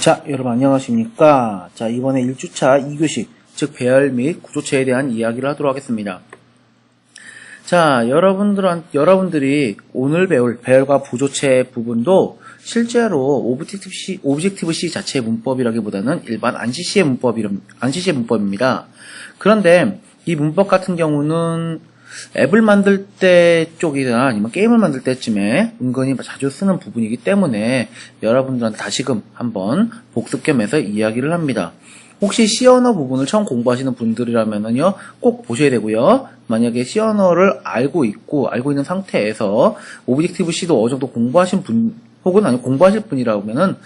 자, 여러분 안녕하십니까? 자, 이번에 1주차 2교시, 즉 배열 및 구조체에 대한 이야기를 하도록 하겠습니다. 자, 여러분들이 오늘 배울 배열과 부조체 부분도 실제로 오브젝티브-C 자체의 문법이라기보다는 일반 ANSYS의 문법입니다. 그런데 이 문법 같은 경우는 앱을 만들 때 쪽이나 아니면 게임을 만들 때쯤에 은근히 자주 쓰는 부분이기 때문에 여러분들한테 다시금 한번 복습 겸해서 이야기를 합니다. 혹시 C 언어 부분을 처음 공부하시는 분들이라면요, 꼭 보셔야 되고요. 만약에 C 언어를 알고 있는 상태에서 오브젝티브 C도 어느 정도 공부하신 분, 혹은 아니면 공부하실 분이라면은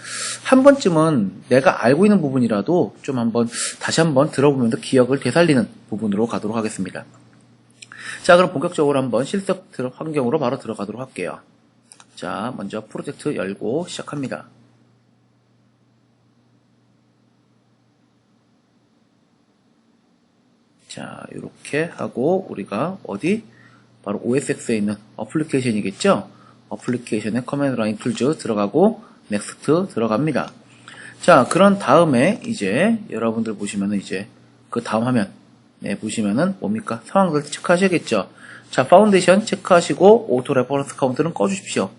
한 번쯤은 내가 알고 있는 부분이라도 좀 다시 한번 들어보면서 기억을 되살리는 부분으로 가도록 하겠습니다. 자, 그럼 본격적으로 한번 실습 환경으로 바로 들어가도록 할게요. 자, 먼저 프로젝트 열고 시작합니다. 자, 이렇게 하고 우리가 바로 OSX에 있는 어플리케이션이겠죠? 어플리케이션에 커맨드 라인 툴즈 들어가고 넥스트 들어갑니다. 자, 그런 다음에 이제 여러분들 보시면은 이제 그 다음 화면 보시면은 뭡니까? 상황들 체크하셔야겠죠? 자, 파운데이션 체크하시고 오토 레퍼런스 카운트는 꺼주십시오.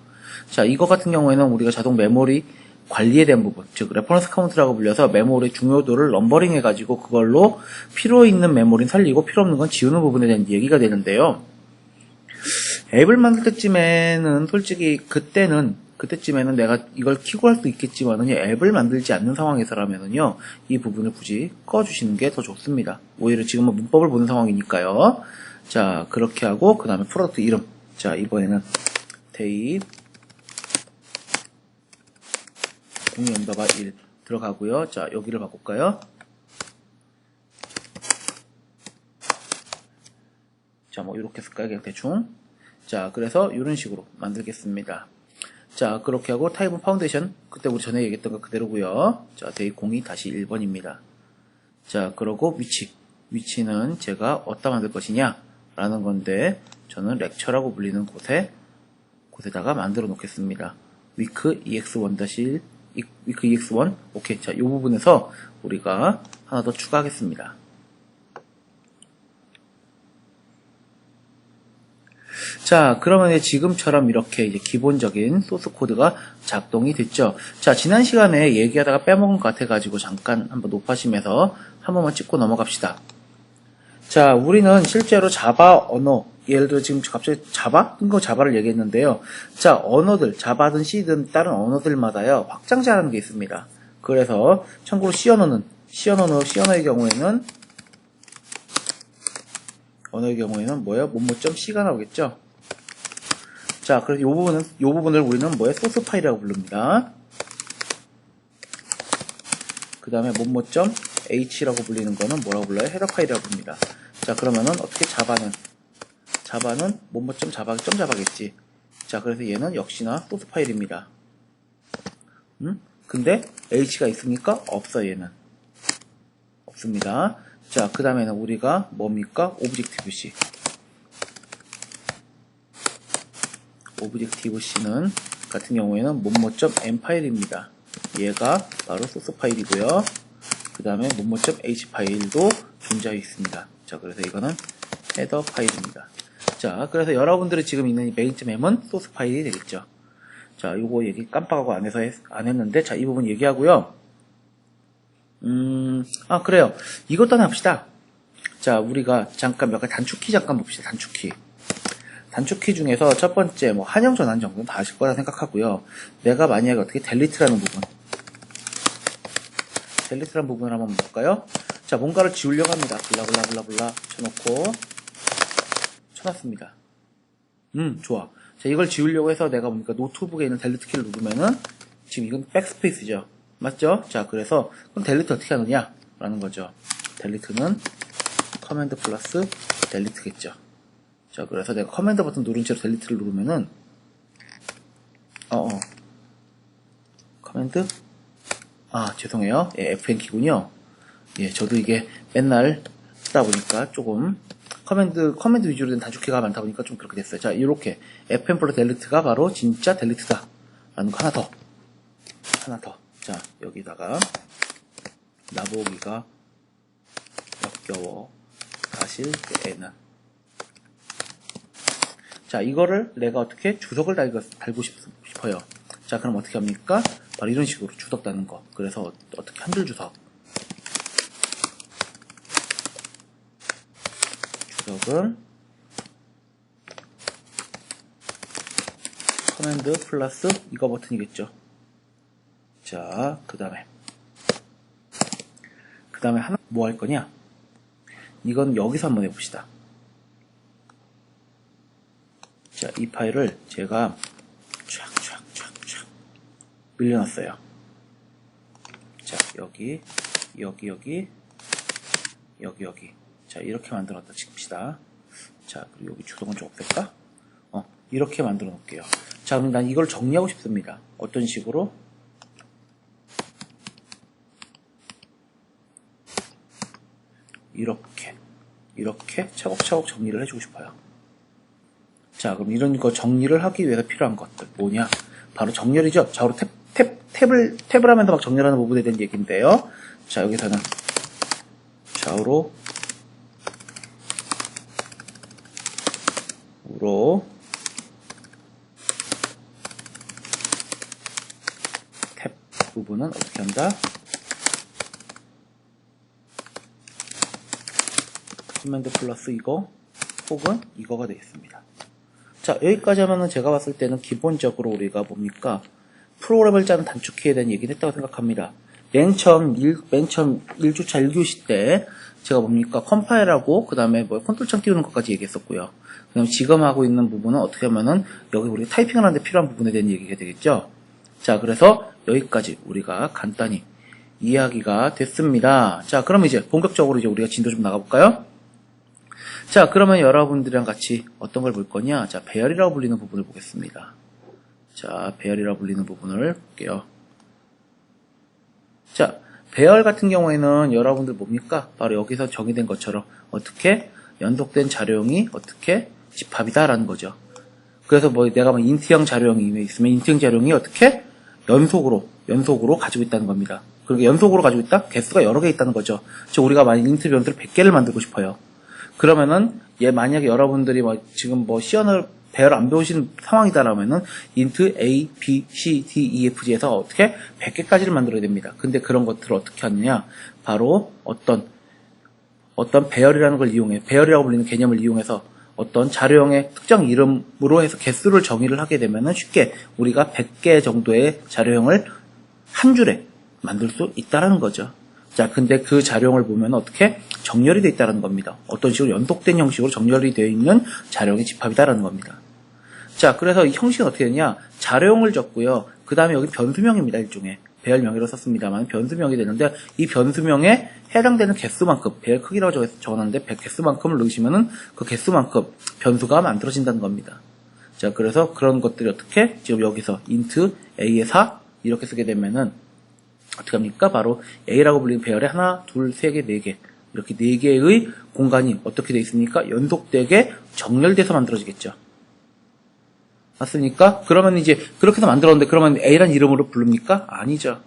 자, 이거 같은 경우에는 우리가 자동 메모리 관리에 대한 부분, 즉 레퍼런스 카운트라고 불려서 메모리 중요도를 넘버링 해가지고 그걸로 필요 있는 메모리는 살리고 필요 없는 건 지우는 부분에 대한 얘기가 되는데요. 앱을 만들 때쯤에는 솔직히 그때쯤에는 내가 이걸 키고 할 수 있겠지만은 앱을 만들지 않는 상황에서라면은요, 이 부분을 굳이 꺼주시는 게 더 좋습니다. 오히려 지금은 문법을 보는 상황이니까요. 자, 그렇게 하고 그 다음에 프로덕트 이름. 자, 이번에는 대입 02-1 들어가고요. 자, 여기를 바꿀까요? 자, 뭐 이렇게 쓸까요? 그냥 대충. 자, 그래서 이런 식으로 만들겠습니다. 자, 그렇게 하고 타입은 파운데이션. 그때 우리 전에 얘기했던 거 그대로고요. 자, 대입 02-1번입니다. 자, 그러고 위치는 제가 어디다 만들 것이냐 라는 건데, 저는 렉처라고 불리는 곳에다가 만들어 놓겠습니다. week ex1-1 week ex1. 오케이. 자, 이 부분에서 우리가 하나 더 추가하겠습니다. 자, 그러면 지금처럼 이렇게 이제 기본적인 소스 코드가 작동이 됐죠. 자, 지난 시간에 얘기하다가 빼먹은 것 같아가지고 잠깐 한번 높아지면서 한 번만 찍고 넘어갑시다. 자, 우리는 실제로 자바 언어, 예를 들어 지금 갑자기 뜬거 자바를 얘기했는데요. 자, 언어들, 자바든 C든 다른 언어들마다요, 확장자라는 게 있습니다. 그래서 참고로 C 언어의 경우에는 뭐예요? 뭐뭐.c가 나오겠죠? 자, 그래서 이 부분을 우리는 뭐예요? 소스 파일이라고 부릅니다. 그 다음에 뭐뭐.h라고 불리는 거는 뭐라고 불러요? 헤더 파일이라고 부릅니다. 자, 그러면은 어떻게 자바는 뭐뭐.자바겠지. 자, 그래서 얘는 역시나 소스 파일입니다. 근데 h가 있습니까? 없어, 얘는. 없습니다. 자, 그 다음에는 우리가 뭡니까? 오브젝티브-C. 오브젝티브-C는 같은 경우에는 뭐뭐.m 파일입니다. 얘가 바로 소스 파일이고요. 그 다음에 뭐뭐.h 파일도 존재하고 있습니다. 자, 그래서 이거는 헤더 파일입니다. 자, 그래서 여러분들이 지금 있는 이 main.m은 소스 파일이 되겠죠. 자, 요거 얘기 깜빡하고 안 했는데, 자, 이 부분 얘기하고요. 그래요. 이것도 하나 합시다. 자, 우리가 잠깐 몇 가지 단축키 잠깐 봅시다. 단축키 중에서 첫 번째, 한영 전환 정도는 다 아실 거라 생각하고요. 내가 만약에 어떻게 델리트라는 부분을 한번 볼까요? 자, 뭔가를 지우려고 합니다. 블라블라블라블라 쳐놨습니다. 좋아. 자, 이걸 지우려고 해서 내가 보니까 노트북에 있는 델리트 키를 누르면은 지금 이건 백스페이스죠. 맞죠? 자, 그래서 그럼 델리트 어떻게 하느냐? 라는 거죠. 델리트는 커맨드 플러스 델리트겠죠. 자, 그래서 내가 커맨드 버튼 누른 채로 델리트를 누르면은 커맨드 죄송해요. 예, FN 키군요. 예, 저도 이게 맨날 쓰다 보니까 조금 커맨드 위주로 된 단축키가 많다 보니까 좀 그렇게 됐어요. 자, 이렇게 FN 플러스 델리트가 바로 진짜 델리트다 라는 거 하나 더. 자, 여기다가 나보기가 역겨워 가실 때에는. 자, 이거를 내가 어떻게 주석을 달고 싶어요. 자, 그럼 어떻게 합니까? 바로 이런 식으로 주석 다는 거. 그래서 어떻게 한 줄 주석. 주석은 커맨드 플러스 이거 버튼이겠죠. 자, 그 다음에 하나 뭐 할 거냐? 이건 여기서 한번 해봅시다. 자, 이 파일을 제가 촥촥촥촥 밀려놨어요. 자, 여기. 자, 이렇게 만들었다 칩시다. 자, 그리고 여기 주석은 좀 없앨까? 이렇게 만들어 놓을게요. 자, 그럼 난 이걸 정리하고 싶습니다. 어떤 식으로? 이렇게 차곡차곡 정리를 해주고 싶어요. 자, 그럼 이런 거 정리를 하기 위해서 필요한 것들 뭐냐? 바로 정렬이죠. 좌우로 탭을 하면서 막 정렬하는 부분에 대한 얘기인데요. 자, 여기서는 좌우로 탭 부분은 어떻게 한다? 커맨드 플러스 이거 혹은 이거가 되겠습니다. 자, 여기까지 하면은 제가 봤을 때는 기본적으로 우리가 뭡니까? 프로그램을 짜는 단축키에 대한 얘기를 했다고 생각합니다. 맨 처음 1주차 1교시 때 제가 뭡니까? 컴파일하고 그 다음에 뭐 컨트롤창 띄우는 것까지 얘기했었고요. 그럼 지금 하고 있는 부분은 어떻게 하면은 여기 우리가 타이핑을 하는데 필요한 부분에 대한 얘기가 되겠죠. 자, 그래서 여기까지 우리가 간단히 이야기가 됐습니다. 자, 그럼 이제 본격적으로 이제 우리가 진도 좀 나가볼까요? 자, 그러면 여러분들이랑 같이 어떤 걸 볼 거냐? 자, 배열이라고 불리는 부분을 보겠습니다. 자, 배열이라고 불리는 부분을 볼게요. 자, 배열 같은 경우에는 여러분들 뭡니까? 바로 여기서 정의된 것처럼 어떻게 연속된 자료형이 어떻게 집합이다라는 거죠. 그래서 뭐 내가 뭐 인트형 자료형이 있으면 인트형 자료형이 어떻게 연속으로 가지고 있다는 겁니다. 그러니까 연속으로 가지고 있다? 개수가 여러 개 있다는 거죠. 즉 우리가 만약 인트 변수를 100개를 만들고 싶어요. 그러면은 만약에 여러분들이 지금 시연을 배열 안 배우신 상황이다라면은 int a, b, c, d, e, f, g에서 어떻게 100개까지를 만들어야 됩니다. 근데 그런 것들을 어떻게 하느냐? 바로 어떤 배열이라는 걸 이용해, 배열이라고 불리는 개념을 이용해서 어떤 자료형의 특정 이름으로 해서 개수를 정의를 하게 되면은 쉽게 우리가 100개 정도의 자료형을 한 줄에 만들 수 있다라는 거죠. 자, 근데 그 자료형을 보면 어떻게 정렬이 되어 있다는 겁니다. 어떤 식으로 연속된 형식으로 정렬이 되어 있는 자료형의 집합이다라는 겁니다. 자, 그래서 이 형식은 어떻게 되냐? 자료형을 적고요. 그 다음에 여기 변수명입니다. 일종의 배열명이라고 썼습니다만 변수명이 되는데 이 변수명에 해당되는 개수만큼 배열 크기라고 적어놨는데 100개수만큼을 넣으시면은 그 개수만큼 변수가 만들어진다는 겁니다. 자, 그래서 그런 것들이 어떻게 지금 여기서 int a의 4 이렇게 쓰게 되면은 어떻게 합니까? 바로 A라고 불리는 배열에 하나, 둘, 세 개, 네 개 이렇게 네 개의 공간이 어떻게 되어 있습니까? 연속되게 정렬돼서 만들어지겠죠. 맞습니까? 그러면 이제 그렇게 해서 만들었는데 그러면 A란 이름으로 부릅니까? 아니죠.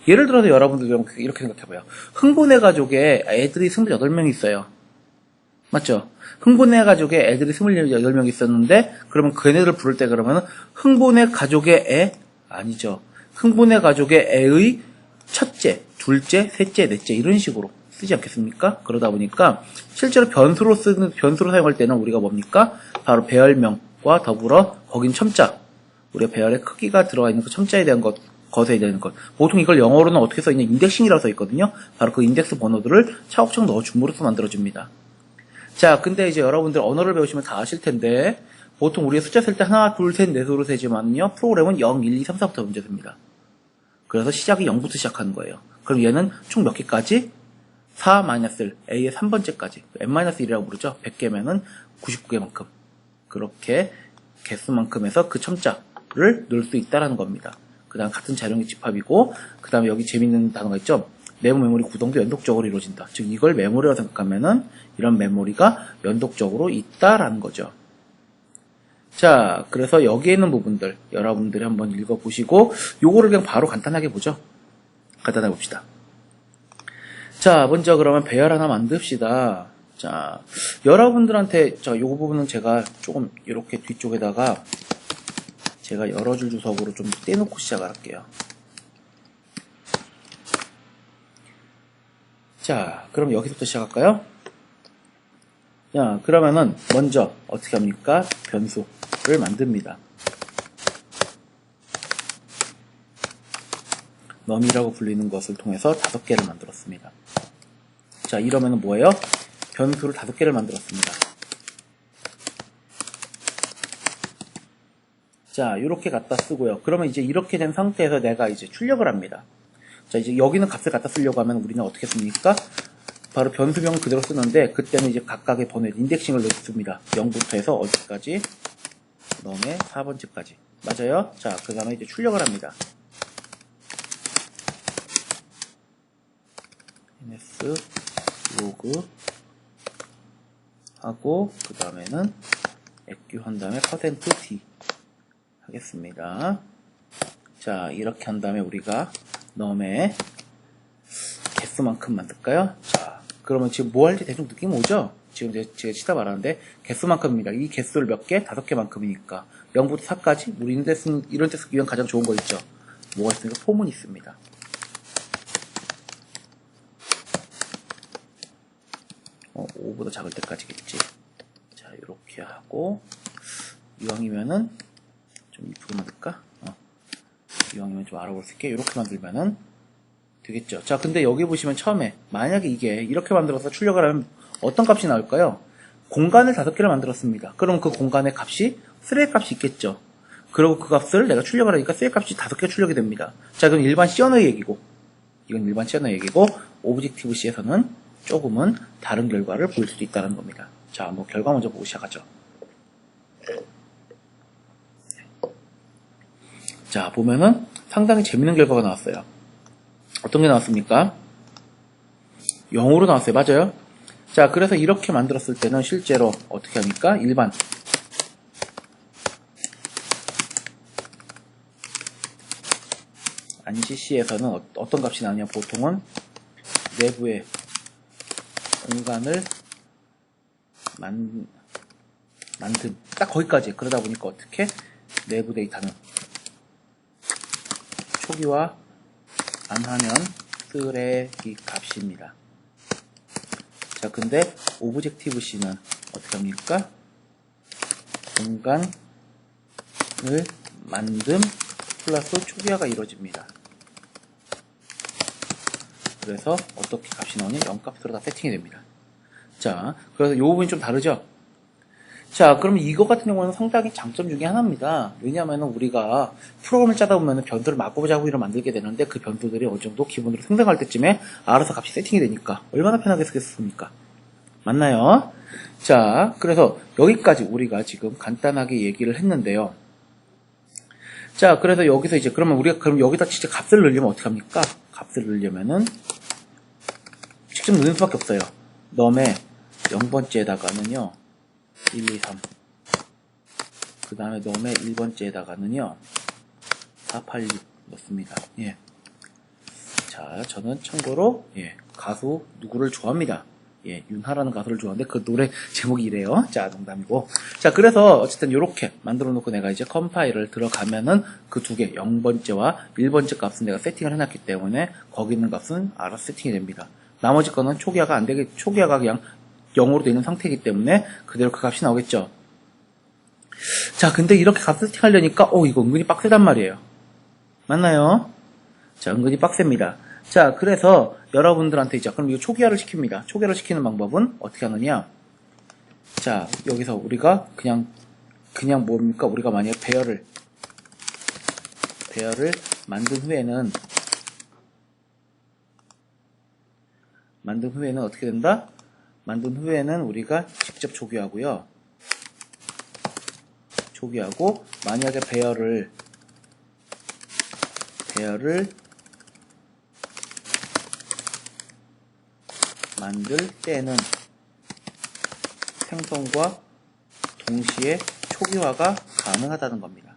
예를 들어서 여러분들 이렇게 생각해봐요. 흥분의 가족에 애들이 28명이 있어요. 맞죠? 흥분의 가족에 애들이 28명이 있었는데 그러면 걔네들을 부를 때 그러면 흥분의 가족의 애? 아니죠. 흥분의 가족의 애의 첫째, 둘째, 셋째, 넷째 이런 식으로 쓰지 않겠습니까? 그러다 보니까 실제로 변수로 사용할 때는 우리가 뭡니까? 바로 배열명과 더불어 거긴 첨자, 우리가 배열의 크기가 들어가 있는 그 첨자에 대한 것에 대한 것. 보통 이걸 영어로는 어떻게 써있냐? 인덱싱이라고 써있거든요. 바로 그 인덱스 번호들을 차곡차곡 넣어 줌으로써 만들어줍니다. 자, 근데 이제 여러분들 언어를 배우시면 다 아실 텐데 보통 우리가 숫자 쓸 때 하나, 둘, 셋, 넷으로 세지만요. 프로그램은 0, 1, 2, 3, 4부터 문제 셉니다. 그래서 시작이 0부터 시작하는 거예요. 그럼 얘는 총 몇 개까지? 4-1, A의 3번째까지. n-1이라고 부르죠. 100개면은 99개만큼. 그렇게 개수만큼에서 그 첨자를 넣을 수 있다는 겁니다. 그 다음 같은 자료의 집합이고, 그 다음에 여기 재밌는 단어가 있죠. 메모리 구동도 연속적으로 이루어진다. 즉 이걸 메모리라고 생각하면은 이런 메모리가 연속적으로 있다라는 거죠. 자, 그래서 여기에 있는 부분들 여러분들이 한번 읽어보시고 요거를 그냥 바로 간단하게 보죠. 간단하게 봅시다. 자, 먼저 그러면 배열 하나 만듭시다. 자, 여러분들한테 요거 부분은 제가 조금 이렇게 뒤쪽에다가 제가 여러 줄 주석으로 좀 떼놓고 시작을 할게요. 자, 그럼 여기서부터 시작할까요? 자, 그러면은 먼저 어떻게 합니까? 변수를 만듭니다. num이라고 불리는 것을 통해서 5개를 만들었습니다. 자, 이러면은 뭐예요? 변수를 5개를 만들었습니다. 자, 이렇게 갖다 쓰고요. 그러면 이제 이렇게 된 상태에서 내가 이제 출력을 합니다. 자, 이제 여기는 값을 갖다 쓰려고 하면 우리는 어떻게 씁니까? 바로 변수명을 그대로 쓰는데, 그때는 이제 각각의 번호에 인덱싱을 넣습니다. 0부터 해서 어디까지? num의 4번째까지. 맞아요? 자, 그 다음에 이제 출력을 합니다. ns log 하고, 그 다음에는 eq 한 다음에 %d 하겠습니다. 자, 이렇게 한 다음에 우리가 num의 개수만큼 만들까요? 자, 그러면 지금 뭐 할지 대충 느낌 오죠? 지금 제가 치다 말하는데 개수만큼입니다. 이 개수를 몇 개? 5개만큼이니까 0부터 4까지 우리 이런 데 쓰기 위한 가장 좋은 거 있죠? 뭐가 있습니까? 포문이 있습니다. 5보다 작을 때까지겠지. 자, 이렇게 하고 이왕이면은 좀 이쁘게 만들까? 이왕이면 좀 알아볼 수 있게 이렇게 만들면은 되겠죠. 자, 근데 여기 보시면 처음에 만약에 이게 이렇게 만들어서 출력을 하면 어떤 값이 나올까요? 공간을 5개를 만들었습니다. 그럼 그 공간의 값이 스레 값이 있겠죠. 그리고 그 값을 내가 출력을 하니까 스레 값이 5개 출력이 됩니다. 자, 그럼 일반 C 언어의 얘기고, 이건 일반 C 언어의 얘기고, 오브젝티브 C에서는 조금은 다른 결과를 보일 수도 있다는 겁니다. 자, 뭐 결과 먼저 보고 시작하죠. 자, 보면은 상당히 재밌는 결과가 나왔어요. 어떤 게 나왔습니까? 0으로 나왔어요. 맞아요? 자, 그래서 이렇게 만들었을 때는 실제로 어떻게 합니까? 일반 ANSYS에서는 어떤 값이 나오냐? 보통은 내부의 공간을 만든 딱 거기까지. 그러다 보니까 어떻게 내부 데이터는 초기화 안 하면 쓰레기 값입니다. 자, 근데 오브젝티브 C는 어떻게 합니까? 공간을 만듦 플러스 초기화가 이루어집니다. 그래서 어떻게 값이 나오냐? 0값으로 다 세팅이 됩니다. 자, 그래서 이 부분이 좀 다르죠? 자, 그럼 이거 같은 경우는 상당히 장점 중에 하나입니다. 왜냐하면 우리가 프로그램을 짜다 보면 변수를 마구잡이로 만들게 되는데 그 변수들이 어느 정도 기본으로 생성할 때쯤에 알아서 값이 세팅이 되니까 얼마나 편하게 쓰겠습니까? 맞나요? 자, 그래서 여기까지 우리가 지금 간단하게 얘기를 했는데요. 자, 그래서 여기서 이제 그러면 우리가 그럼 여기다 진짜 값을 넣으려면 어떻게 합니까? 값을 넣으려면은 직접 넣는 수밖에 없어요. num의 0번째에다가는요 1, 2, 3. 그 다음에 num의 1번째에다가는요 4, 8, 6 넣습니다. 예. 자, 저는 참고로 가수 누구를 좋아합니다. 예, 윤하라는 가수를 좋아하는데 그 노래 제목이 이래요. 자, 농담이고. 자, 그래서 어쨌든 이렇게 만들어 놓고 내가 이제 컴파일을 들어가면은 그 두 개 0번째와 1번째 값은 내가 세팅을 해놨기 때문에 거기 있는 값은 알아서 세팅이 됩니다. 나머지 거는 초기화가 안 되게, 초기화가 그냥 0으로 되어 있는 상태이기 때문에 그대로 그 값이 나오겠죠. 자, 근데 이렇게 값 세팅하려니까 이거 은근히 빡세단 말이에요. 맞나요? 자, 은근히 빡셉니다. 자, 그래서 여러분들한테 이제 그럼 이거 초기화를 시킵니다. 초기화를 시키는 방법은 어떻게 하느냐? 자, 여기서 우리가 그냥 뭡니까? 우리가 만약에 배열을 만든 후에는 어떻게 된다? 만든 후에는 우리가 직접 초기화하고요. 초기화하고 만약에 배열을 만들 때는 생성과 동시에 초기화가 가능하다는 겁니다.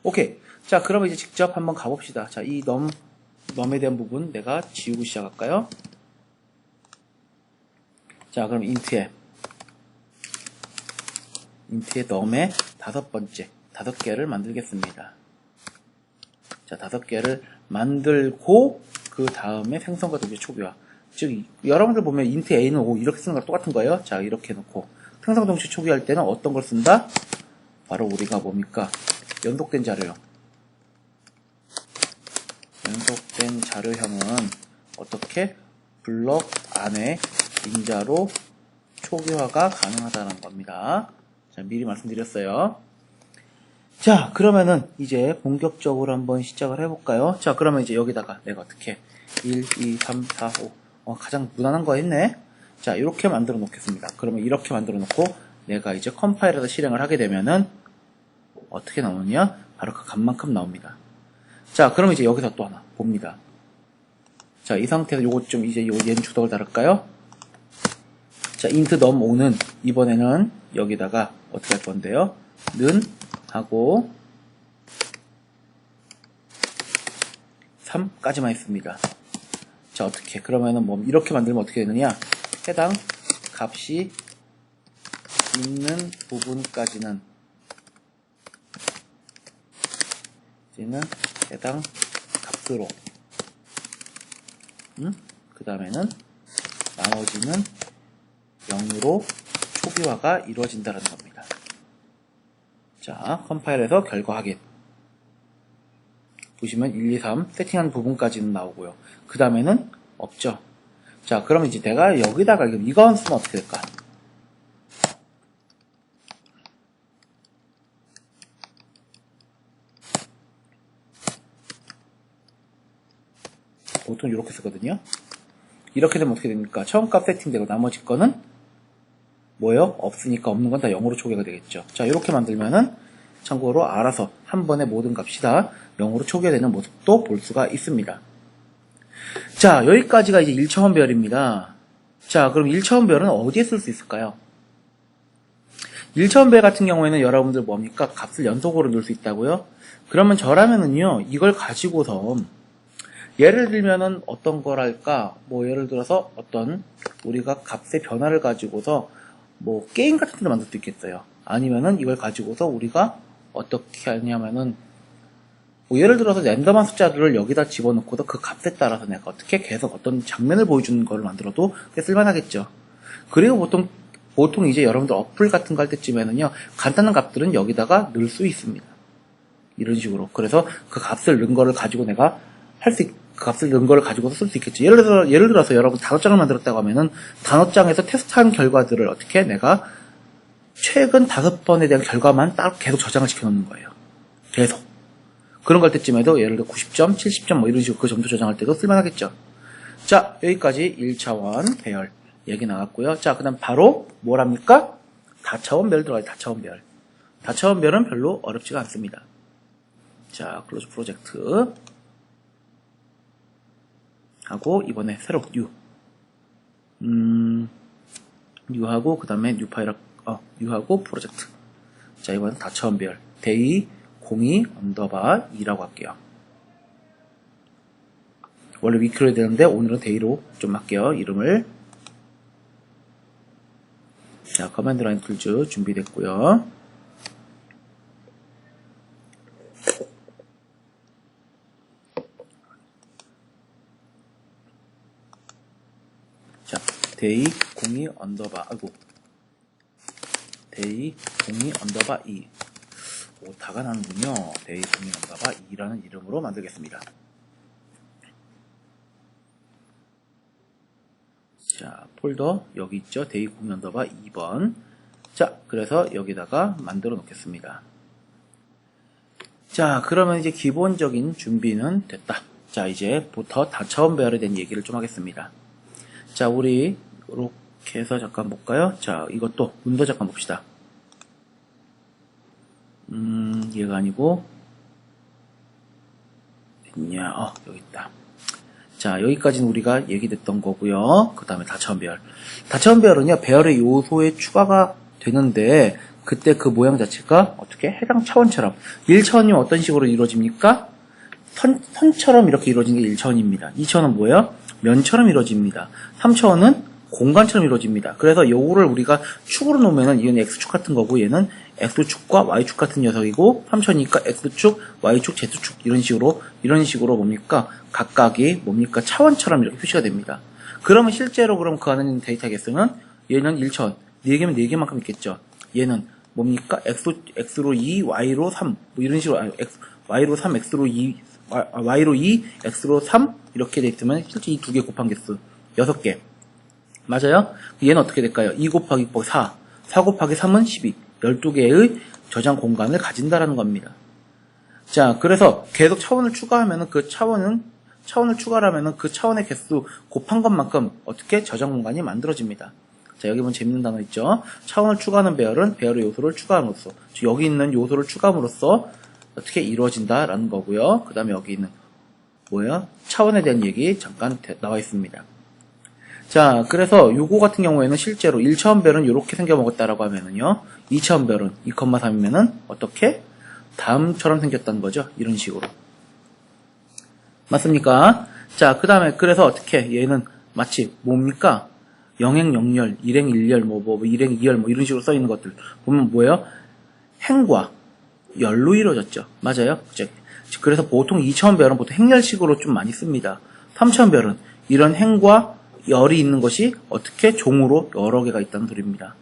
오케이. 자, 그러면 이제 직접 한번 가봅시다. 자, 이 넘에 대한 부분 내가 지우고 시작할까요? 자, 그럼 int에 넘의 5번째, 5개를 만들겠습니다. 자, 5개를 만들고, 그 다음에 생성과 동시에 초기화. 즉, 여러분들 보면 int a는 5 이렇게 쓰는 거랑 똑같은 거예요. 자, 이렇게 놓고. 생성 동시에 초기화할 때는 어떤 걸 쓴다? 바로 우리가 뭡니까? 연속된 자료형. 연속된 자료형은 어떻게? 블럭 안에 인자로 초기화가 가능하다는 겁니다. 자, 미리 말씀드렸어요. 자, 그러면은 이제 본격적으로 한번 시작을 해볼까요? 자, 그러면 이제 여기다가 내가 어떻게 1, 2, 3, 4, 5 가장 무난한 거 했네? 자, 이렇게 만들어 놓겠습니다. 그러면 이렇게 만들어 놓고 내가 이제 컴파일해서 실행을 하게 되면은 어떻게 나오느냐? 바로 그 값만큼 나옵니다. 자, 그러면 이제 여기서 또 하나 봅니다. 자, 이 상태에서 요것 좀 이제 얘는 주석을 달을까요? 자, int num5는 이번에는 여기다가 어떻게 할 건데요? 는 하고 3까지만 했습니다. 자, 어떻게? 그러면은 뭐 이렇게 만들면 어떻게 되느냐? 해당 값이 있는 부분까지는 이제는 해당 값으로 그 다음에는 나머지는 0으로 초기화가 이루어진다는 겁니다. 자, 컴파일해서 결과 확인. 보시면 1, 2, 3 세팅한 부분까지는 나오고요. 그 다음에는 없죠. 자, 그러면 이제 내가 여기다가 이거 쓰면 어떻게 될까? 보통 이렇게 쓰거든요. 이렇게 되면 어떻게 됩니까? 처음 값 세팅되고 나머지 거는 뭐예요? 없으니까 없는 건 다 0으로 초기화가 되겠죠. 자, 이렇게 만들면은 참고로 알아서 한 번에 모든 값이 다 0으로 초기화되는 모습도 볼 수가 있습니다. 자, 여기까지가 이제 1차원 배열입니다. 자, 그럼 1차원 배열은 어디에 쓸 수 있을까요? 1차원 배열 같은 경우에는 여러분들 뭡니까? 값을 연속으로 넣을 수 있다고요? 그러면 저라면은요, 이걸 가지고서 예를 들면은 어떤 거랄까? 뭐 예를 들어서 어떤 우리가 값의 변화를 가지고서 뭐 게임 같은 걸 만들 수 있겠어요. 아니면은 이걸 가지고서 우리가 어떻게 하냐면은 뭐 예를 들어서 랜덤한 숫자들을 여기다 집어넣고도 그 값에 따라서 내가 어떻게 계속 어떤 장면을 보여주는 거를 만들어도 그게 쓸만하겠죠. 그리고 보통 이제 여러분들 어플 같은 거 할 때쯤에는요, 간단한 값들은 여기다가 넣을 수 있습니다. 이런 식으로. 그래서 그 값을 넣은 거를 가지고 내가 그 값을 넣은 거를 가지고서 쓸 수 있겠죠. 예를 들어서 여러분 단어장을 만들었다고 하면은 단어장에서 테스트한 결과들을 어떻게 내가 최근 5번에 대한 결과만 딱 계속 저장을 시켜놓는 거예요. 계속. 그런 걸 때쯤에도 예를 들어 90점, 70점 뭐 이런 식으로 그 점수 저장할 때도 쓸만하겠죠. 자, 여기까지 1차원 배열 얘기 나왔고요. 자, 그 다음 바로 뭐랍니까? 다차원 배열 들어가요. 다차원 배열. 다차원 배열은 별로 어렵지가 않습니다. 자, 클로즈 프로젝트 하고 이번에 새로 뉴하고 그 다음에 뉴하고 프로젝트. 자, 이번엔 다차원 배열 데이 02 언더바 2라고 할게요. 원래 위키로 해야 되는데 오늘은 데이로 좀 할게요. 이름을. 자, 커맨드 라인 툴즈 준비됐고요. 자, 데이 02 언더바 데이 02 언더바 2 오타가 나는군요. 데이 02 언더바 2라는 이름으로 만들겠습니다. 자, 폴더 여기 있죠. 데이 02 언더바 2번. 자, 그래서 여기다가 만들어 놓겠습니다. 자, 그러면 이제 기본적인 준비는 됐다. 자, 이제부터 다차원 배열에 대한 얘기를 좀 하겠습니다. 자, 우리 이렇게 해서 잠깐 볼까요? 자, 이것도 문도 잠깐 봅시다. 얘가 아니고 있냐? 여기 있다. 자, 여기까지는 우리가 얘기됐던 거고요. 그 다음에 다차원 배열. 다차원 배열은요, 배열의 요소에 추가가 되는데 그때 그 모양 자체가 어떻게 해당 차원처럼 1차원이면 어떤 식으로 이루어집니까? 선처럼 이렇게 이루어지는 게 1차원입니다. 2차원은 뭐예요? 면처럼 이루어집니다. 3차원은 공간처럼 이루어집니다. 그래서 요거를 우리가 축으로 놓으면은 이건 X축 같은 거고 얘는 X축과 Y축 같은 녀석이고 3차원이니까 X축, Y축, Z축 이런 식으로 뭡니까? 각각이 뭡니까? 차원처럼 이렇게 표시가 됩니다. 그러면 실제로 그럼 그 안에 있는 데이터 개수는 얘는 1차원 4개면 4개만큼 있겠죠. 얘는 뭡니까? X로 2, Y로 3 뭐 이런 식으로 Y로 3, X로 2 Y로 2, X로 3 이렇게 돼 있으면 실제 이 두 개 곱한 개수 6개 맞아요? 얘는 어떻게 될까요? 2 곱하기 2 곱하기 4 4 곱하기 3은 12 12개의 저장 공간을 가진다라는 겁니다. 자, 그래서 계속 차원을 추가하면은 그 차원을 추가하면은 그 차원의 개수 곱한 것만큼 어떻게 저장 공간이 만들어집니다. 자, 여기 보면 재밌는 단어 있죠? 차원을 추가하는 배열은 배열의 요소를 추가함으로써 여기 있는 요소를 추가함으로써 어떻게 이루어진다라는 거고요. 그 다음에 여기 있는 뭐야? 차원에 대한 얘기 잠깐 나와 있습니다. 자, 그래서 요거 같은 경우에는 실제로 1차원 별은 이렇게 생겨먹었다라고 하면은요. 2차원 별은 2,3이면은 어떻게? 다음처럼 생겼다는 거죠. 이런 식으로. 맞습니까? 자, 그 다음에 그래서 어떻게? 얘는 마치 뭡니까? 영행 0열, 일행 1열, 일행 2열 이런 식으로 써있는 것들 보면 뭐예요? 행과 열로 이루어졌죠. 맞아요? 그래서 보통 2차원 별은 보통 행열식으로 좀 많이 씁니다. 3차원 별은 이런 행과 열이 있는 것이 어떻게 종으로 여러 개가 있다는 소리입니다.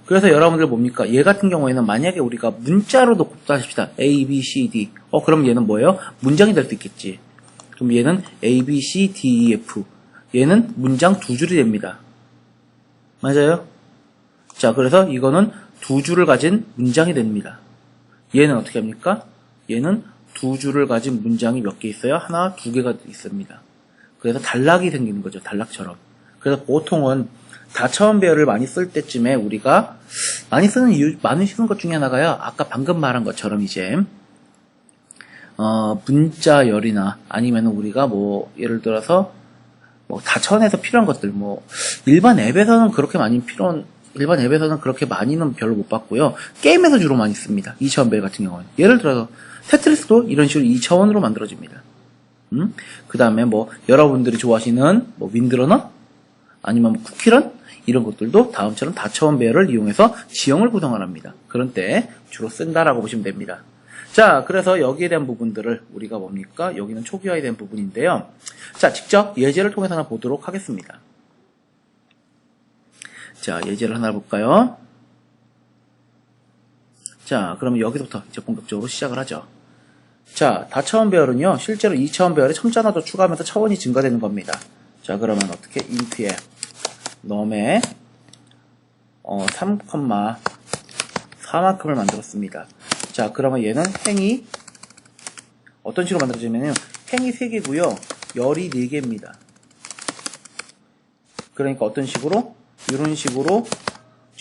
그래서 여러분들 뭡니까? 얘 같은 경우에는 만약에 우리가 문자로도 곱다 합시다. A, B, C, D. 그럼 얘는 뭐예요? 문장이 될 수 있겠지. 그럼 얘는 A, B, C, D, E, F. 얘는 문장 두 줄이 됩니다. 맞아요? 자, 그래서 이거는 두 줄을 가진 문장이 됩니다. 얘는 어떻게 합니까? 얘는 두 줄을 가진 문장이 몇 개 있어요? 하나, 두 개가 있습니다. 그래서 단락이 생기는 거죠. 단락처럼. 그래서 보통은 다차원 배열을 많이 쓸 때쯤에 우리가 많이 쓰는 것 중에 하나가요. 아까 방금 말한 것처럼 이제 문자열이나 아니면 우리가 뭐 예를 들어서 뭐 다차원에서 필요한 것들 일반 앱에서는 그렇게 많이는 별로 못 봤고요. 게임에서 주로 많이 씁니다. 2차원 배열 같은 경우는. 예를 들어서 테트리스도 이런 식으로 2차원으로 만들어집니다. 그 다음에 여러분들이 좋아하시는 윈드러너 아니면 쿠키런 이런 것들도 다음처럼 다차원 배열을 이용해서 지형을 구성을 합니다. 그런 때 주로 쓴다라고 보시면 됩니다. 자, 그래서 여기에 대한 부분들을 우리가 뭡니까? 여기는 초기화에 대한 부분인데요. 자, 직접 예제를 통해서 하나 보도록 하겠습니다. 자, 예제를 하나 볼까요? 자, 그러면 여기서부터 이제 본격적으로 시작을 하죠. 자, 다차원 배열은요, 실제로 2차원 배열에 첨자 하나 더 추가하면서 차원이 증가되는 겁니다. 자, 그러면 어떻게? int에 넘에 3,4만큼을 만들었습니다. 자, 그러면 얘는 행이 어떤 식으로 만들어지냐면요, 행이 3개고요, 열이 4개입니다. 그러니까 어떤 식으로? 이런 식으로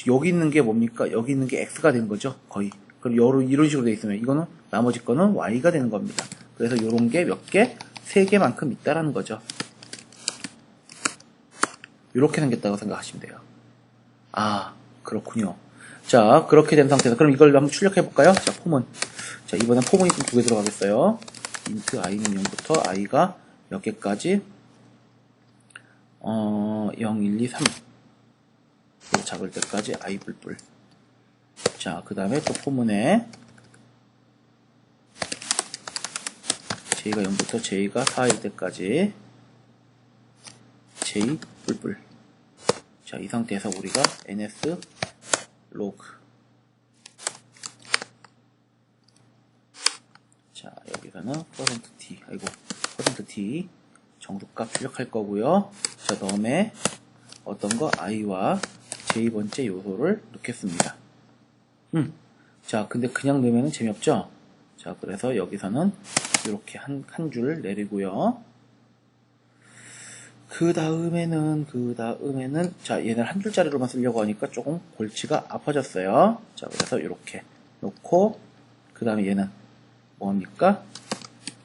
여기 있는 게 뭡니까? 여기 있는 게 x가 되는 거죠, 거의. 그럼 이런 식으로 되어 있으면 이거는 나머지 거는 y가 되는 겁니다. 그래서 이런 게 몇 개? 3개만큼 있다라는 거죠. 이렇게 생겼다고 생각하시면 돼요. 아, 그렇군요. 자, 그렇게 된 상태에서 그럼 이걸 한번 출력해 볼까요? 자, 폼은 자, 이번엔 폼이 좀 2개 들어가겠어요. int i는 0부터 i가 몇 개까지? 0, 1, 2, 3 작을 때까지 i 뿔뿔. 자, 그 다음에 또 포문에 j가 0부터 j가 4일 때까지 j 뿔뿔. 자, 이 상태에서 우리가 ns log. 자, 여기서는 %t %t 정수값 출력할 거고요. 자, 다음에 어떤 거 i와 j번째 요소를 넣겠습니다. 자, 근데 그냥 넣으면 재미없죠? 자, 그래서 여기서는 이렇게 한 줄 내리고요. 그 다음에는, 자, 얘는 한 줄짜리로만 쓰려고 하니까 조금 골치가 아파졌어요. 자, 그래서 이렇게 놓고, 그 다음에 얘는 뭐합니까?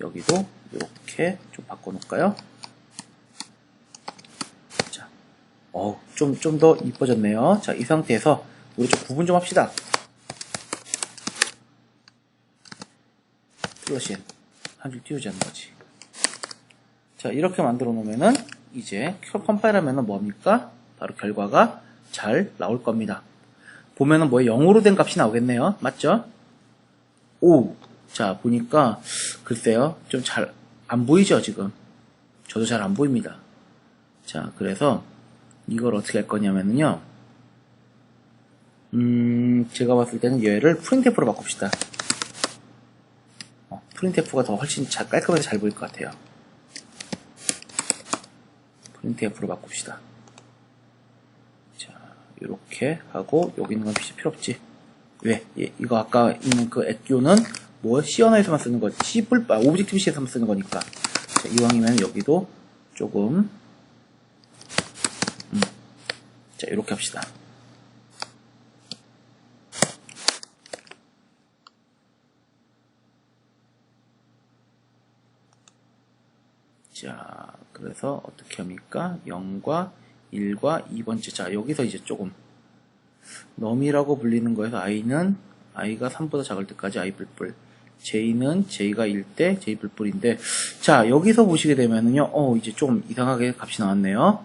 여기도 이렇게 좀 바꿔놓을까요? 자, 좀 더 이뻐졌네요. 자, 이 상태에서 우리 좀 구분 좀 합시다. 슬러시 n 한 줄 띄우자는 거지. 자, 이렇게 만들어 놓으면은 이제 컴파일 하면은 뭡니까? 바로 결과가 잘 나올 겁니다. 보면은 뭐 0으로 된 값이 나오겠네요. 맞죠? 오! 자, 보니까 글쎄요. 좀 잘 안 보이죠, 지금? 저도 잘 안 보입니다. 자, 그래서 이걸 어떻게 할 거냐면요. 제가 봤을 때는 얘를 프린트F로 바꿉시다. 프린트F가 더 훨씬 깔끔해서 잘 보일 것 같아요. 프린트F로 바꿉시다. 자, 이렇게 하고 여기 있는 건 필요 없지. 왜? 이거 아까 있는 그 액교는 뭐 C 언어에서만 쓰는 거, 오브젝티브 C에서만 쓰는 거니까. 자, 이왕이면 여기도 조금 자, 이렇게 합시다. 자, 그래서 어떻게 합니까? 0과 1과 2번째. 자, 여기서 이제 조금 num이라고 불리는 거에서 i가 3보다 작을 때까지 i 뿔뿔, j는 j가 1 때 j 뿔뿔인데, 자, 여기서 보시게 되면은요, 이제 좀 이상하게 값이 나왔네요.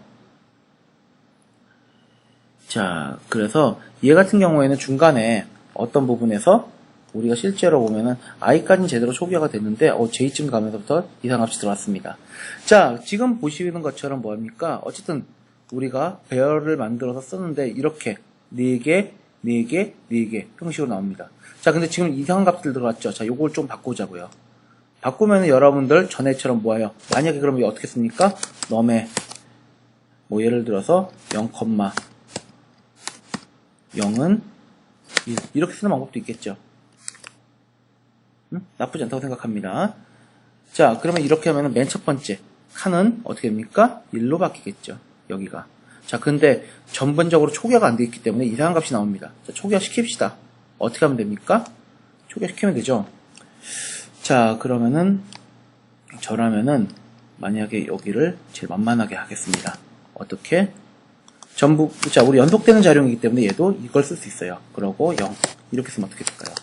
자, 그래서 얘 같은 경우에는 중간에 어떤 부분에서 우리가 실제로 보면은 i까지는 제대로 초기화가 됐는데 j쯤 가면서부터 이상값이 들어왔습니다. 자, 지금 보시는 것처럼 뭐합니까? 어쨌든 우리가 배열을 만들어서 썼는데 이렇게 4개, 4개, 4개 형식으로 나옵니다. 자, 근데 지금 이상한 값들 들어왔죠? 자, 요걸 좀 바꾸자고요. 바꾸면은 여러분들 전에처럼 뭐예요? 만약에 그러면 어떻게 씁니까? num에 뭐 예를 들어서 0,0은 이렇게 쓰는 방법도 있겠죠. 나쁘지 않다고 생각합니다. 자, 그러면 이렇게 하면 맨 첫 번째 칸은 어떻게 됩니까? 1로 바뀌겠죠. 여기가. 자, 근데 전반적으로 초기화가 안 되어 있기 때문에 이상한 값이 나옵니다. 자, 초기화 시킵시다. 어떻게 하면 됩니까? 초기화 시키면 되죠. 자, 그러면은 저라면은 만약에 여기를 제일 만만하게 하겠습니다. 어떻게? 전부, 자, 우리 연속되는 자료이기 때문에 얘도 이걸 쓸 수 있어요. 그러고 0. 이렇게 쓰면 어떻게 될까요?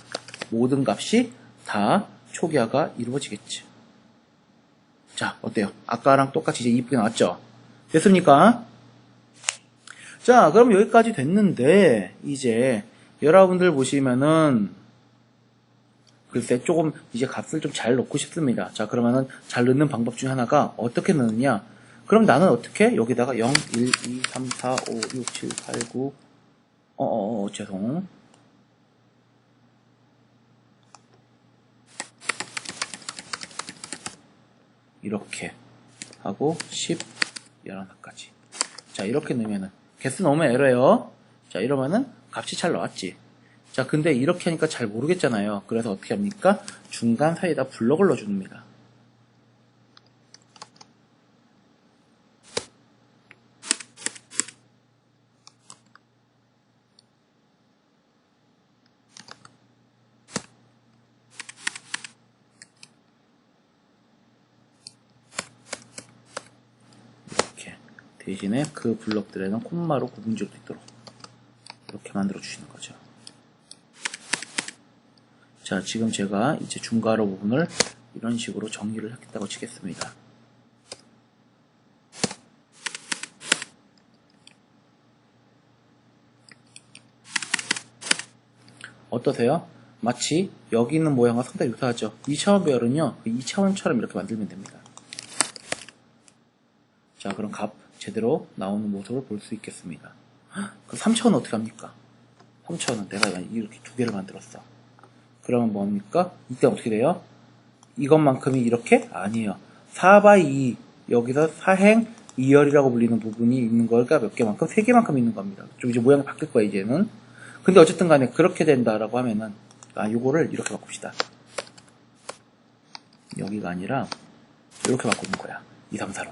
모든 값이 다 초기화가 이루어지겠지. 자, 어때요? 아까랑 똑같이 이제 이쁘게 나왔죠? 됐습니까? 자, 그럼 여기까지 됐는데, 이제 여러분들 보시면은, 글쎄 조금 이제 값을 좀 잘 넣고 싶습니다. 자, 그러면은 잘 넣는 방법 중에 하나가 어떻게 넣느냐? 그럼 나는 어떻게? 여기다가 0, 1, 2, 3, 4, 5, 6, 7, 8, 9, 죄송. 이렇게 하고 10, 11까지. 자, 이렇게 넣으면은 개수 넣으면 에러예요. 자, 이러면은 값이 잘 나왔지. 자, 근데 이렇게 하니까 잘 모르겠잖아요. 그래서 어떻게 합니까? 중간 사이에다 블럭을 넣어줍니다. 이렇게. 대신에 그 블럭들에는 콤마로 구분지어도 있도록 이렇게 만들어 주시는 거죠. 자, 지금 제가 이제 중괄호 부분을 이런 식으로 정리를 했다고 치겠습니다. 어떠세요? 마치 여기 있는 모양과 상당히 유사하죠. 2차원 배열은요, 2차원처럼 이렇게 만들면 됩니다. 자, 그럼 값 제대로 나오는 모습을 볼 수 있겠습니다. 그럼 3차원은 어떻게 합니까? 3차원은 내가 이렇게 두 개를 만들었어. 그러면 뭡니까? 이때 어떻게 돼요? 이것만큼이 이렇게? 아니에요. 4x2, 여기서 4행 2열이라고 불리는 부분이 있는 걸까? 몇 개만큼? 3개만큼 있는 겁니다. 좀 이제 모양이 바뀔 거야, 이제는. 근데 어쨌든 간에 그렇게 된다라고 하면은, 요거를 이렇게 바꿉시다. 여기가 아니라, 이렇게 바꾸는 거야. 2, 3, 4로.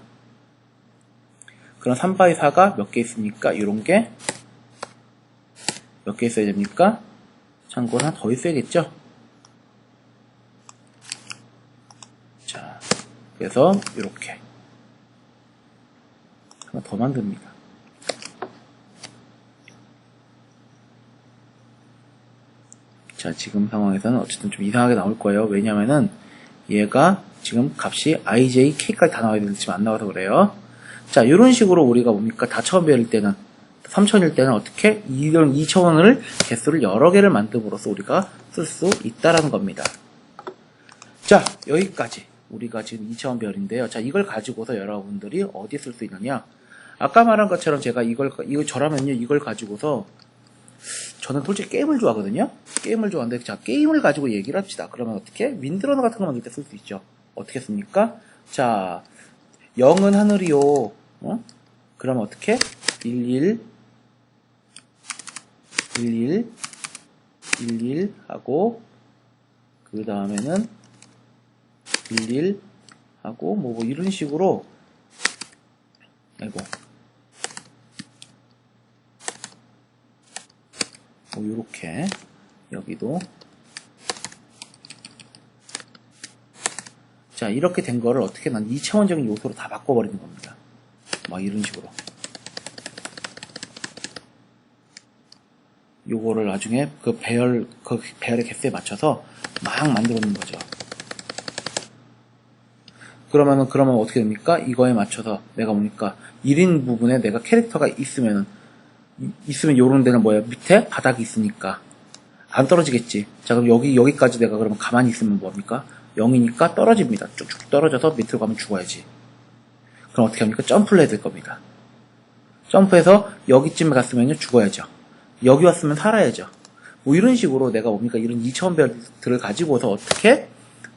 그럼 3x4가 몇 개 있습니까? 이런 게 몇 개 있어야 됩니까? 참고로 하나 더 있어야겠죠? 자, 그래서 이렇게 하나 더 만듭니다. 자, 지금 상황에서는 어쨌든 좀 이상하게 나올 거예요. 왜냐면은 얘가 지금 값이 ijk까지 다 나와야 되는데 지금 안 나와서 그래요. 자, 이런 식으로 우리가 뭡니까? 다차원 배열일 때는 3차원일 때는 어떻게 이런 2차원을 개수를 여러 개를 만듦으로써 우리가 쓸 수 있다라는 겁니다. 자, 여기까지 우리가 지금 2차원 배열인데요. 자, 이걸 가지고서 여러분들이 어디에 쓸 수 있느냐? 아까 말한 것처럼 제가 이거 저라면요, 이걸 가지고서 저는 솔직히 게임을 좋아하거든요. 게임을 좋아하는데, 자, 게임을 가지고 얘기를 합시다. 그러면 어떻게? 윈드러너 같은 거 만들 때 쓸 수 있죠. 어떻게 씁니까? 자, 0은 하늘이요. 그러면 어떻게? 11 하고, 그 다음에는 11 하고, 뭐 이런 식으로, 아이고. 요렇게 여기도 자 이렇게 된 거를 어떻게 난 2차원적인 요소로 다 바꿔버리는 겁니다. 막 이런 식으로 요거를 나중에 그 배열의 개수에 맞춰서 막 만들어 놓는 거죠. 그러면 어떻게 됩니까? 이거에 맞춰서 내가 뭡니까? 1인 부분에 내가 캐릭터가 있으면 요런 데는 뭐야? 밑에 바닥이 있으니까 안 떨어지겠지. 자, 그럼 여기까지 내가 그러면 가만히 있으면 뭡니까? 0이니까 떨어집니다. 쭉쭉 떨어져서 밑으로 가면 죽어야지. 그럼 어떻게 합니까? 점프를 해야 될 겁니다. 점프해서 여기쯤에 갔으면요, 죽어야죠. 여기 왔으면 살아야죠. 뭐 이런 식으로 내가 뭡니까? 이런 2차원 배열들을 가지고서 어떻게?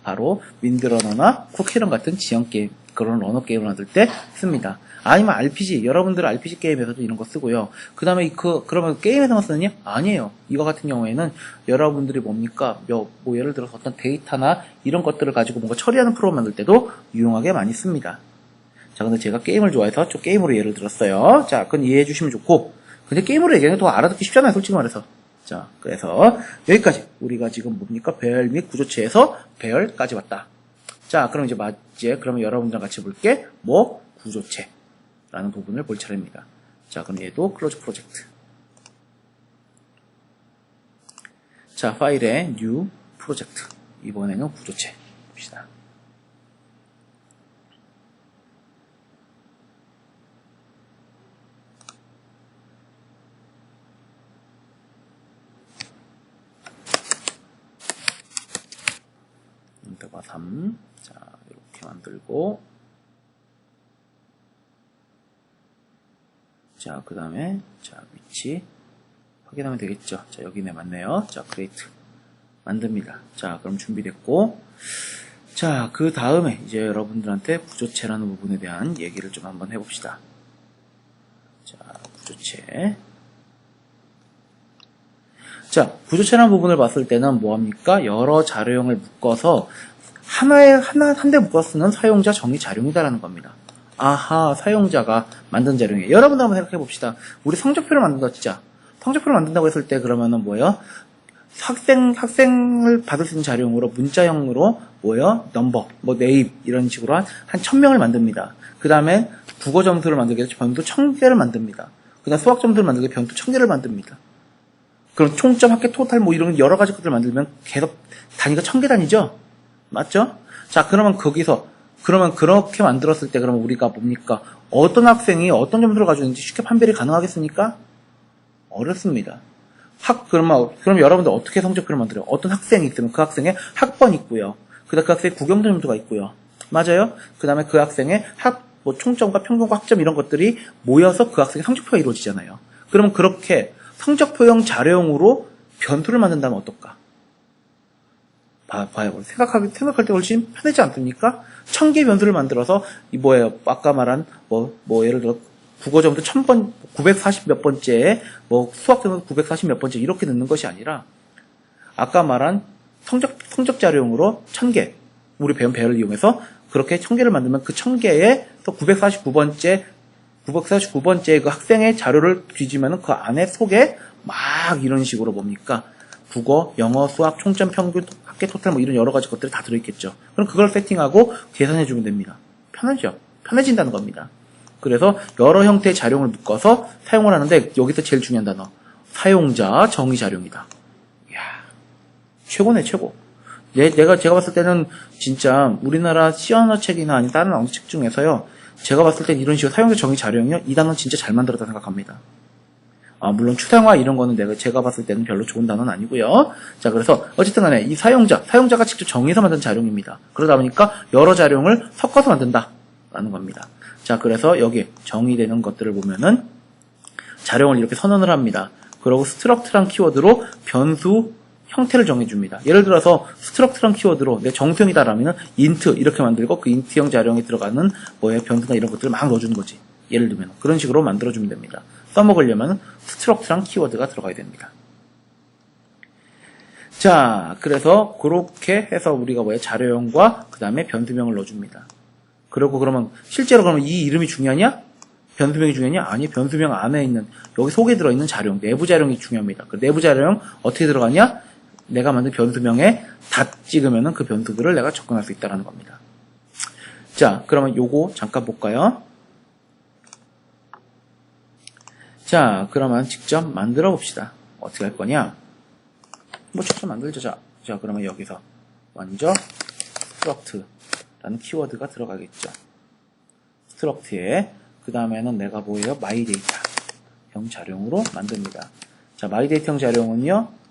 바로 윈드러너나 쿠키런 같은 지형 게임, 그런 러너 게임을 만들 때 씁니다. 아니면 RPG, 여러분들 RPG 게임에서도 이런 거 쓰고요. 그 다음에 그러면 게임에서만 쓰느냐? 아니에요. 이거 같은 경우에는 여러분들이 뭡니까? 뭐 예를 들어서 어떤 데이터나 이런 것들을 가지고 뭔가 처리하는 프로그램 만들 때도 유용하게 많이 씁니다. 자, 근데 제가 게임을 좋아해서 저 게임으로 예를 들었어요. 자, 그건 이해해 주시면 좋고. 근데 게임으로 얘기하는 게 더 알아듣기 쉽잖아요, 솔직히 말해서. 자, 그래서 여기까지 우리가 지금 뭡니까? 배열 및 구조체에서 배열까지 왔다. 자, 그럼 이제 그러면 여러분들랑 같이 볼게. 뭐? 구조체라는 부분을 볼 차례입니다. 자, 그럼 얘도 클로즈 프로젝트. 자, 파일에 new 프로젝트. 이번에는 구조체 봅시다. 인터바 3. 자, 이렇게 만들고. 자, 그 다음에, 자, 위치. 확인하면 되겠죠. 자, 여기네, 맞네요. 자, 크리에이트. 만듭니다. 자, 그럼 준비됐고. 자, 그 다음에 이제 여러분들한테 구조체라는 부분에 대한 얘기를 좀 한번 해봅시다. 자, 구조체. 자, 구조체라는 부분을 봤을 때는 뭐합니까? 여러 자료형을 묶어서 한 대 묶어 쓰는 사용자 정의 자료이다라는 겁니다. 아하, 사용자가 만든 자료이에요. 여러분도 한번 생각해 봅시다. 우리 성적표를 만든다, 진짜. 성적표를 만든다고 했을 때 그러면은 뭐예요? 학생을 받을 수 있는 자료용으로 문자형으로 뭐예요? 넘버, 뭐 네임 이런 식으로 한 1000명을 만듭니다. 그 다음에 국어 점수를 만들기 위해서 변수 1000개를 만듭니다. 그 다음 수학 점수를 만들기 위해서 변수 1000개를 만듭니다. 그럼 총점, 합계, 토탈 뭐 이런 여러 가지 것들을 만들면 계속 단위가 1000개 단위죠? 맞죠? 자, 그러면 그렇게 만들었을 때 그러면 우리가 뭡니까? 어떤 학생이 어떤 점수를 가지고 있는지 쉽게 판별이 가능하겠습니까? 어렵습니다. 그럼 여러분들 어떻게 성적표를 만들어요? 어떤 학생이 있으면 그 학생의 학번이 있고요. 그 다음에 그 학생의 국영 점수가 있고요. 맞아요? 그 다음에 그 학생의 뭐 총점과 평균과 학점 이런 것들이 모여서 그 학생의 성적표가 이루어지잖아요. 그러면 그렇게 성적표형 자료형으로 변수를 만든다면 어떨까? 봐요. 생각할 때 훨씬 편하지 않습니까? 1000개 변수를 만들어서, 아까 말한, 예를 들어, 국어 점수 1000번, 940 몇 번째, 수학 점수 940 몇 번째, 이렇게 넣는 것이 아니라, 아까 말한 성적 자료용으로 1000개, 우리 배운 배열을 이용해서 그렇게 1000개를 만들면 그 1000개에 또 949번째 그 학생의 자료를 뒤지면은 그 안에 속에 막 이런 식으로 뭡니까? 국어, 영어, 수학, 총점, 평균, 합계, 토탈 뭐 이런 여러 가지 것들이 다 들어있겠죠. 그럼 그걸 세팅하고 계산해주면 됩니다. 편하죠? 편해진다는 겁니다. 그래서 여러 형태의 자료를 묶어서 사용을 하는데 여기서 제일 중요한 단어. 사용자 정의 자료입니다. 이야, 최고네, 최고. 제가 봤을 때는 진짜 우리나라 C 언어 책이나 아니면 다른 언어 책 중에서요, 제가 봤을 땐 이런 식으로 사용자 정의 자료형이요, 이 단어는 진짜 잘 만들었다 생각합니다. 물론 추상화 이런 거는 제가 봤을 때는 별로 좋은 단어는 아니고요. 자, 그래서 어쨌든 간에 이 사용자가 직접 정의해서 만든 자료입니다. 그러다 보니까 여러 자료형을 섞어서 만든다라는 겁니다. 자, 그래서 여기 정의되는 것들을 보면은 자료형을 이렇게 선언을 합니다. 그리고 스트럭트란 키워드로 변수 형태를 정해줍니다. 예를 들어서 스트럭트란 키워드로 내 정수형이다라면 인트 이렇게 만들고 그 인트형 자료형에 들어가는 변수나 이런 것들을 막 넣어주는 거지. 예를 들면 그런 식으로 만들어주면 됩니다. 써먹으려면 스트럭트란 키워드가 들어가야 됩니다. 자, 그래서 그렇게 해서 우리가 자료형과 그 다음에 변수명을 넣어줍니다. 그리고 그러면 실제로 그러면 이 이름이 중요하냐? 변수명이 중요하냐? 아니, 변수명 안에 있는 여기 속에 들어있는 자료형, 내부 자료형이 중요합니다. 그 내부 자료형 어떻게 들어가냐? 내가 만든 변수명에 닷 찍으면은 그 변수들을 내가 접근할 수 있다는 겁니다. 자, 그러면 요거 잠깐 볼까요? 자, 그러면 직접 만들어 봅시다. 어떻게 할 거냐? 직접 만들죠. 자, 그러면 여기서 먼저 struct라는 키워드가 들어가겠죠. struct에 그 다음에는 내가 myData형 자료형으로 만듭니다. 자, myData형 자료형은요,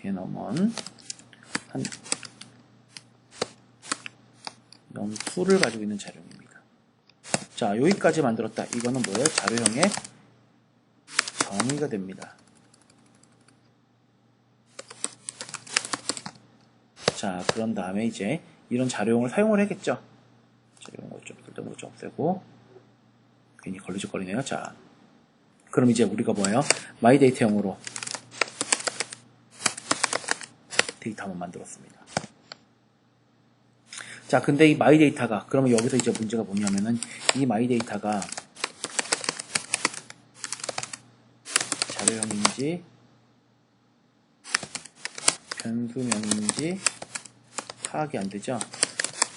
넘은 한 수를 가지고 있는 자료입니다. 자, 여기까지 만들었다. 이거는 자료형의 정의가 됩니다. 자, 그런 다음에 이제 이런 자료형을 사용을 해야겠죠. 자, 이런 거 좀 쓸데없는 거 좀 없애고, 괜히 걸리적거리네요. 자, 그럼 이제 우리가 myData형으로 데이터 한번 만들었습니다. 자, 근데 이 myData가, 그러면 여기서 이제 문제가 뭐냐면은, 이 myData가 자료형인지, 변수명인지 파악이 안 되죠?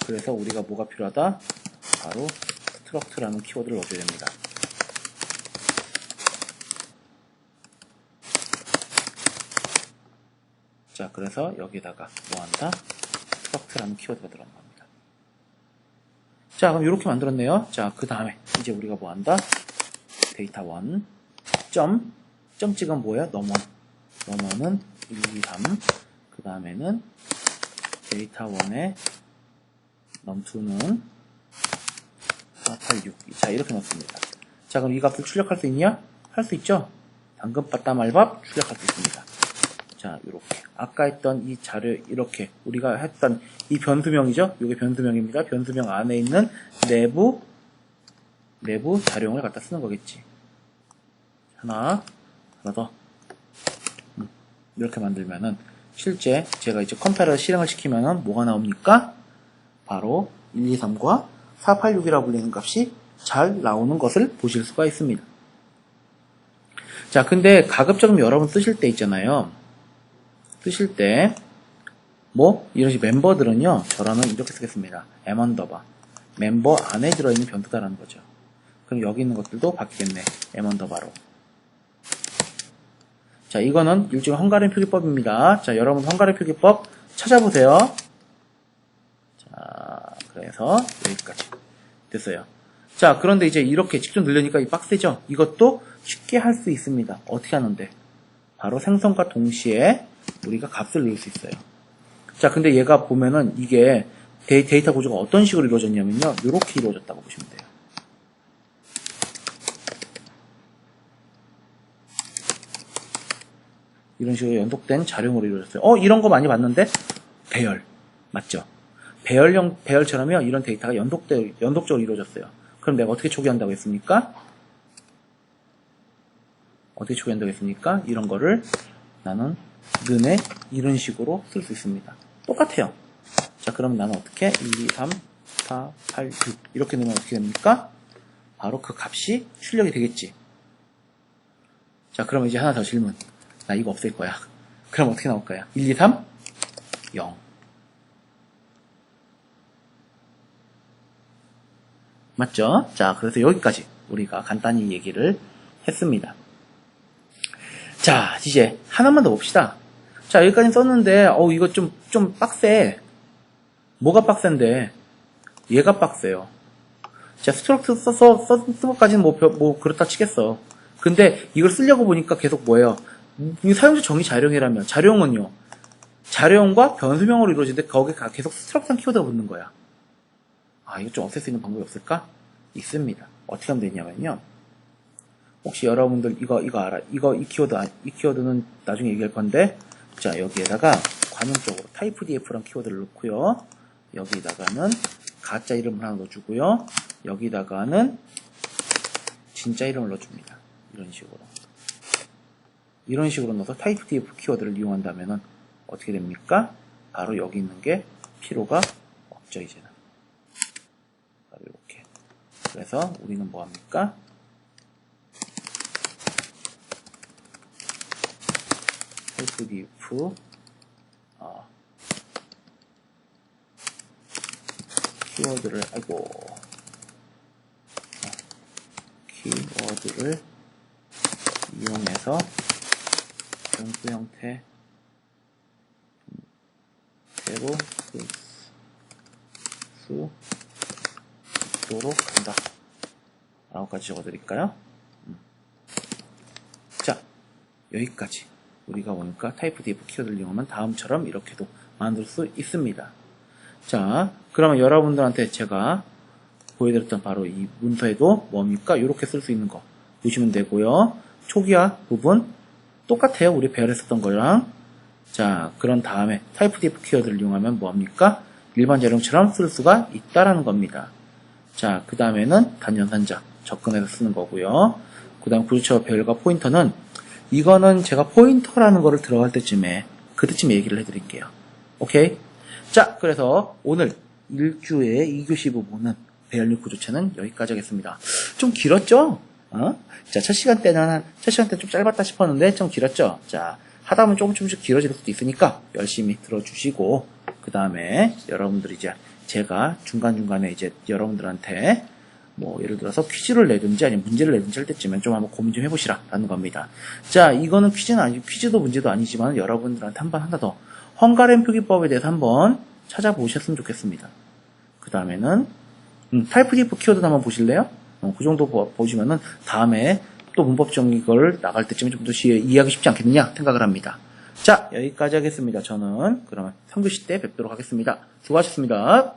그래서 우리가 뭐가 필요하다? 바로 struct라는 키워드를 넣어줘야 됩니다. 자, 그래서 여기다가 뭐한다? struct라는 키워드가 들어간 겁니다. 자, 그럼 이렇게 만들었네요. 자, 그 다음에 이제 우리가 뭐한다? 데이터1 점 찍으면 뭐예요? 넘어는 1, 2, 3 그 다음에는 데이터1의 num2는 4, 8, 6 자, 이렇게 넣습니다. 자, 그럼 이 값을 출력할 수 있냐? 할 수 있죠? 당근바따 말밥 출력할 수 있습니다. 자, 이렇게 아까 했던 이 자료, 이렇게 우리가 했던 이 변수명이죠? 이게 변수명입니다. 변수명 안에 있는 내부 자료형을 갖다 쓰는 거겠지. 하나 더 이렇게 만들면은 실제 제가 이제 컴파일러 실행을 시키면은 뭐가 나옵니까? 바로 1, 2, 3과 4, 8, 6이라고 불리는 값이 잘 나오는 것을 보실 수가 있습니다. 자, 근데 가급적이면 여러분 쓰실 때 있잖아요. 쓰실 때 이런 식의 멤버들은요, 저라면 이렇게 쓰겠습니다. m_, 멤버 안에 들어있는 변수다라는 거죠. 그럼 여기 있는 것들도 바뀌겠네. m_로. 자, 이거는 일종의 헝가리언 표기법입니다. 자, 여러분 헝가리언 표기법 찾아보세요. 자, 그래서 여기까지 됐어요. 자, 그런데 이제 이렇게 직접 늘려니까 빡세죠? 이것도 쉽게 할 수 있습니다. 어떻게 하는데? 바로 생성과 동시에 우리가 값을 넣을 수 있어요. 자, 근데 얘가 보면은 이게 데이터 구조가 어떤 식으로 이루어졌냐면요, 이렇게 이루어졌다고 보시면 돼요. 이런 식으로 연속된 자료형으로 이루어졌어요. 이런 거 많이 봤는데? 배열. 맞죠? 배열처럼요, 이런 데이터가 연속적으로 이루어졌어요. 그럼 내가 어떻게 초기한다고 했습니까? 이런 거를 나는 는에 이런 식으로 쓸 수 있습니다. 똑같아요. 자, 그럼 나는 어떻게? 1, 2, 3, 4, 8, 6 이렇게 넣으면 어떻게 됩니까? 바로 그 값이 출력이 되겠지. 자, 그러면 이제 하나 더 질문. 나 이거 없앨 거야. 그럼 어떻게 나올까요? 1, 2, 3, 0. 맞죠? 자, 그래서 여기까지 우리가 간단히 얘기를 했습니다. 자, 이제 하나만 더 봅시다. 자, 여기까지 썼는데, 이거 좀 빡세. 뭐가 빡센데? 얘가 빡세요. 자, 스트럭처 쓴 것까지는 뭐, 그렇다 치겠어. 근데 이걸 쓰려고 보니까 계속 뭐예요? 이 사용자 정의 자료형이라면, 자료형은요, 자료형과 변수명으로 이루어지는데, 거기에 계속 스트럭처 키워드가 붙는 거야. 아, 이거 좀 없앨 수 있는 방법이 없을까? 있습니다. 어떻게 하면 되냐면요. 혹시 여러분들 이거 알아? 이 키워드는 나중에 얘기할 건데, 자, 여기에다가 관용적으로 typedf란 키워드를 넣고요. 여기다가는 가짜 이름을 하나 넣어주고요. 여기다가는 진짜 이름을 넣어줍니다. 이런 식으로 넣어서 typedf 키워드를 이용한다면은 어떻게 됩니까? 바로 여기 있는 게 필요가 없죠, 이제는. 바로 이렇게. 그래서 우리는 뭐 합니까? typedf 키워드를 키워드를 이용해서 변수 형태로 쓸 수 있도록 한다 라고까지 적어드릴까요? 자, 여기까지 우리가 보니까 typedf 키워드를 이용하면 다음처럼 이렇게도 만들 수 있습니다. 자, 그러면 여러분들한테 제가 보여드렸던 바로 이 문서에도 뭡니까? 이렇게 쓸 수 있는 거 보시면 되고요. 초기화 부분 똑같아요. 우리 배열했었던 거랑. 자, 그런 다음에 typedf 키워드를 이용하면 뭐합니까? 일반 자료처럼 쓸 수가 있다라는 겁니다. 자, 그 다음에는 단연산자 접근해서 쓰는 거고요. 그 다음 구조체와 배열과 포인터는 이거는 제가 포인터라는 거를 들어갈 때쯤에 그때쯤에 얘기를 해드릴게요. 오케이? 자, 그래서 오늘 1주의 2교시 부분은 배열률 구조체는 여기까지 하겠습니다. 좀 길었죠? 자, 첫 시간 때는 좀 짧았다 싶었는데 좀 길었죠? 자, 하다 보면 조금씩 길어질 수도 있으니까 열심히 들어주시고, 그 다음에 여러분들이 이제 제가 중간중간에 이제 여러분들한테 뭐 예를 들어서 퀴즈를 내든지 아니면 문제를 내든지 할 때쯤엔 좀 한번 고민 좀 해보시라 라는 겁니다. 자, 이거는 퀴즈도 문제도 아니지만 여러분들한테 한번 하나 더 헝가리안 표기법에 대해서 한번 찾아보셨으면 좋겠습니다. 그 다음에는 typedf 키워드 한번 보실래요? 그 정도 보시면은 다음에 또 문법적인 걸 나갈 때쯤에 좀 더 이해하기 쉽지 않겠느냐 생각을 합니다. 자, 여기까지 하겠습니다. 저는 그러면 3교시 때 뵙도록 하겠습니다. 수고하셨습니다.